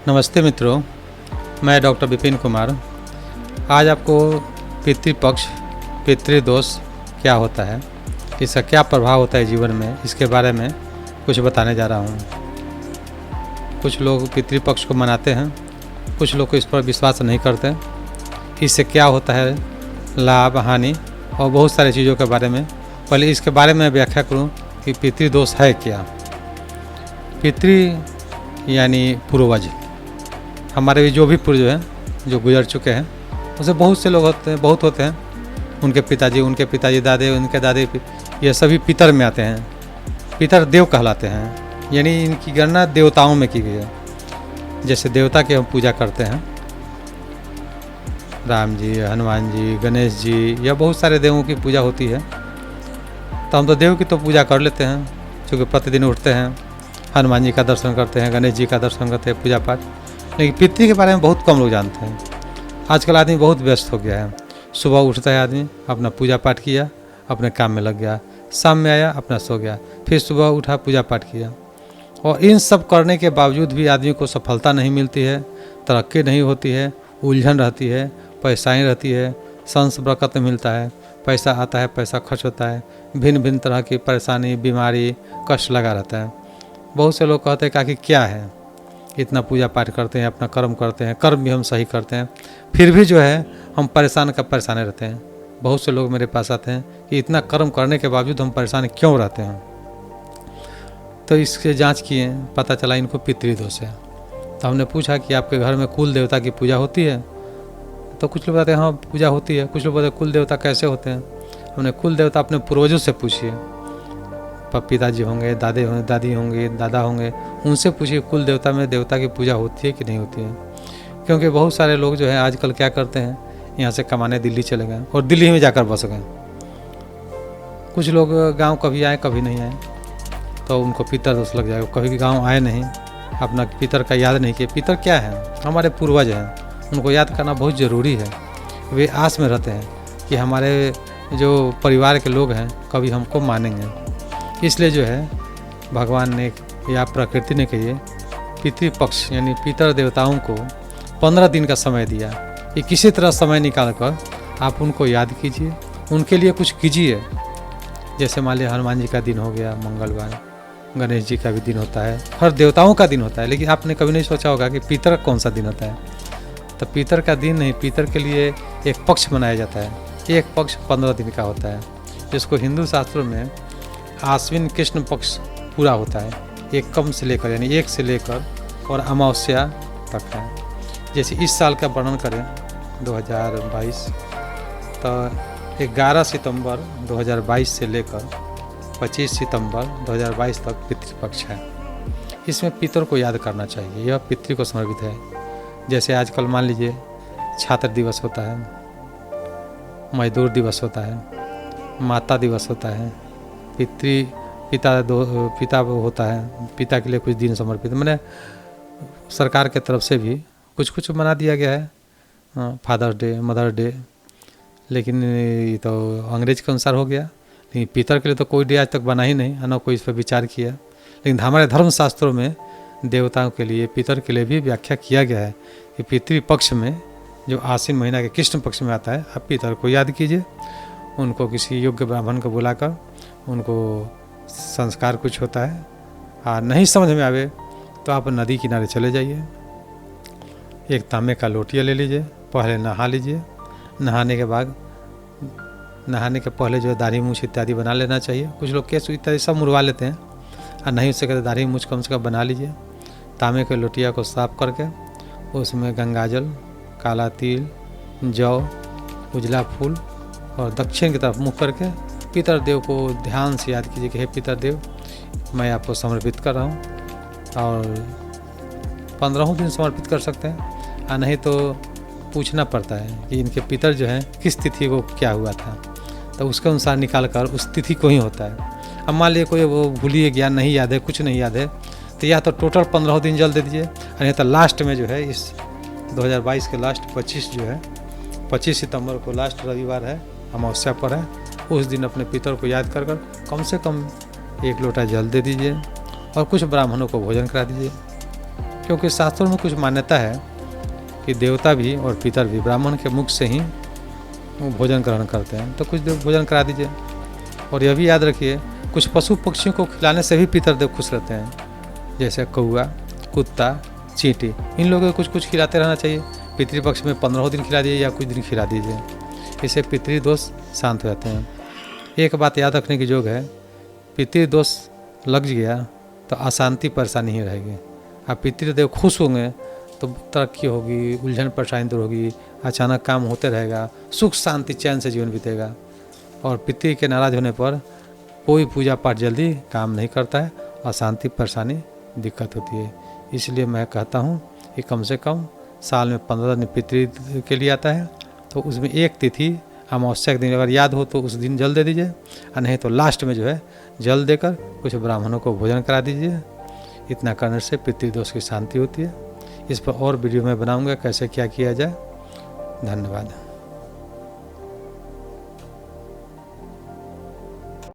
नमस्ते मित्रों, मैं डॉक्टर विपिन कुमार। आज आपको पितृपक्ष, पितृदोष क्या होता है, इसका क्या प्रभाव होता है जीवन में, इसके बारे में कुछ बताने जा रहा हूँ। कुछ लोग पितृपक्ष को मनाते हैं, कुछ लोग इस पर विश्वास नहीं करते। इससे क्या होता है, लाभ हानि और बहुत सारी चीज़ों के बारे में पहले इसके बारे में व्याख्या करूँ कि पितृदोष है क्या। पितृ यानी पूर्वज, हमारे जो भी पूर्वज हैं जो गुजर चुके हैं उसे बहुत से लोग होते हैं। उनके पिताजी, दादे, उनके दादे, ये सभी पितर में आते हैं। पितर देव कहलाते हैं, यानी इनकी गणना देवताओं में की गई है। जैसे देवता की हम पूजा करते हैं, राम जी, हनुमान जी, गणेश जी, या बहुत सारे देवों की पूजा होती है। तो हम तो देव की तो पूजा कर लेते हैं, क्योंकि प्रतिदिन उठते हैं, हनुमान जी का दर्शन करते हैं, गणेश जी का दर्शन करते हैं, पूजा पाठ। लेकिन पितृ के बारे में बहुत कम लोग जानते हैं। आजकल आदमी बहुत व्यस्त हो गया है। सुबह उठता है आदमी, अपना पूजा पाठ किया, अपने काम में लग गया, शाम में आया, अपना सो गया, फिर सुबह उठा, पूजा पाठ किया। और इन सब करने के बावजूद भी आदमी को सफलता नहीं मिलती है, तरक्की नहीं होती है, उलझन रहती है, परेशानी रहती है, संस बरकत मिलता है, पैसा आता है, पैसा खर्च होता है, भिन्न भिन्न तरह की परेशानी, बीमारी, कष्ट लगा रहता है। बहुत से लोग कहते हैं कि क्या है, इतना पूजा पाठ करते हैं, अपना कर्म करते हैं, कर्म भी हम सही करते हैं, फिर भी जो है हम परेशान रहते हैं। बहुत से लोग मेरे पास आते हैं कि इतना कर्म करने के बावजूद हम परेशान क्यों रहते हैं। तो इसके जांच किए, पता चला इनको पितृदोष है। तो हमने पूछा कि आपके घर में कुल देवता की पूजा होती है? तो कुछ लोग बताते हैं हाँ पूजा होती है, कुछ लोग बताते हैं कुल देवता कैसे होते हैं। हमने कुल देवता अपने पूर्वजों से पूछिए, पिताजी होंगे, दादे होंगे, दादी होंगे, दादा होंगे, उनसे पूछिए कुल देवता में देवता की पूजा होती है कि नहीं होती है। क्योंकि बहुत सारे लोग जो है आजकल क्या करते हैं, यहाँ से कमाने दिल्ली चले गए और दिल्ली में जाकर बस गए। कुछ लोग गांव कभी आए कभी नहीं आए, तो उनको पितर दोष लग जाएगा। कभी गांव आए नहीं, अपना पितर का याद नहीं किए। पितर क्या है, हमारे पूर्वज हैं, उनको याद करना बहुत ज़रूरी है। वे आस में रहते हैं कि हमारे जो परिवार के लोग हैं कभी हमको मानेंगे। इसलिए जो है भगवान ने या प्रकृति ने कहिए पितृपक्ष यानी पितर देवताओं को 15 दिन का समय दिया कि किसी तरह समय निकाल कर आप उनको याद कीजिए, उनके लिए कुछ कीजिए। जैसे मान लिया हनुमान जी का दिन हो गया मंगलवार, गणेश जी का भी दिन होता है, हर देवताओं का दिन होता है। लेकिन आपने कभी नहीं सोचा होगा कि पितर कौन सा दिन होता है। तो पितर का दिन नहीं, पितर के लिए एक पक्ष मनाया जाता है। एक पक्ष 15 दिन का होता है, जिसको हिंदू शास्त्रों में आश्विन कृष्ण पक्ष पूरा होता है। एक कम से लेकर यानी 1 से लेकर और अमावस्या तक है। जैसे इस साल का वर्णन करें 2022, तो 11 सितंबर 2022 से लेकर 25 सितंबर 2022 तक पितृपक्ष है। इसमें पितर को याद करना चाहिए, यह पितृ को समर्पित है। जैसे आजकल मान लीजिए छात्र दिवस होता है, मजदूर दिवस होता है, माता दिवस होता है, पिता होता है, पिता के लिए कुछ दिन समर्पित, मैंने सरकार के तरफ से भी कुछ बना दिया गया है, फादर्स डे, मदर डे। लेकिन ये तो अंग्रेज के अनुसार हो गया। लेकिन पितर के लिए तो कोई डे आज तक बना ही नहीं, ना कोई इस पर विचार किया। लेकिन हमारे धर्मशास्त्रों में देवताओं के लिए, पितर के लिए भी व्याख्या किया गया है कि पितृपक्ष में जो आश्विन महीना के कृष्ण पक्ष में आता है, आप पितर को याद कीजिए। उनको किसी योग्य ब्राह्मण को बुलाकर उनको संस्कार कुछ होता है, और नहीं समझ में आवे तो आप नदी किनारे चले जाइए, एक तांबे का लोटिया ले लीजिए, पहले नहा लीजिए। नहाने के पहले जो है दाढ़ी मूछ इत्यादि बना लेना चाहिए। कुछ लोग केस इत्यादि सब मुड़वा लेते हैं, और नहीं उससे कहते दाढ़ी मूछ कम से कम बना लीजिए। तांबे के लोटिया को साफ करके उसमें गंगाजल, काला तिल, जौ, उजला फूल और दक्षिण की तरफ मुँह करके पितर देव को ध्यान से याद कीजिए कि हे पितर देव, मैं आपको समर्पित कर रहा हूँ। और 15 दिन समर्पित कर सकते हैं, और नहीं तो पूछना पड़ता है कि इनके पितर जो हैं किस तिथि को क्या हुआ था, तो उसके अनुसार निकाल कर उस तिथि को ही होता है। अब मान लीजिए कोई वो भूलिए गया, नहीं याद है, कुछ नहीं याद है, तो या तो टोटल 15 दिन जल दे दीजिए, और नहीं तो लास्ट में जो है इस 2022 के लास्ट 25 सितंबर को लास्ट रविवार है, अमावस्या पर है, उस दिन अपने पितर को याद कर कम से कम 1 लोटा जल दे दीजिए और कुछ ब्राह्मणों को भोजन करा दीजिए। क्योंकि शास्त्रों में कुछ मान्यता है कि देवता भी और पितर भी ब्राह्मण के मुख से ही वो भोजन ग्रहण करते हैं, तो कुछ देव भोजन करा दीजिए। और यह भी याद रखिए, कुछ पशु पक्षियों को खिलाने से भी पितर देव खुश रहते हैं, जैसे कौआ, कुत्ता, चींटी, इन लोगों को कुछ कुछ खिलाते रहना चाहिए। पितृपक्ष में 15 दिन खिला दीजिए या कुछ दिन खिला दीजिए, इससे पितृदोष शांत हो जाते हैं। एक बात याद रखने की योग है, पितृदोष लग गया तो अशांति परेशानी ही रहेगी। अब पितृदेव खुश होंगे तो तरक्की होगी, उलझन परेशानी दूर होगी, अचानक काम होते रहेगा, सुख शांति चैन से जीवन बीतेगा। और पितृ के नाराज होने पर कोई पूजा पाठ जल्दी काम नहीं करता है, अशांति परेशानी दिक्कत होती है। इसलिए मैं कहता हूँ कि कम से कम साल में 15 दिन पितृ के लिए आता है, तो उसमें एक तिथि अमावस्या के दिन अगर याद हो तो उस दिन जल दे दीजिए, और नहीं तो लास्ट में जो है जल देकर कुछ ब्राह्मणों को भोजन करा दीजिए। इतना करने से पितृदोष की शांति होती है। इस पर और वीडियो में बनाऊंगा कैसे क्या किया जाए। धन्यवाद।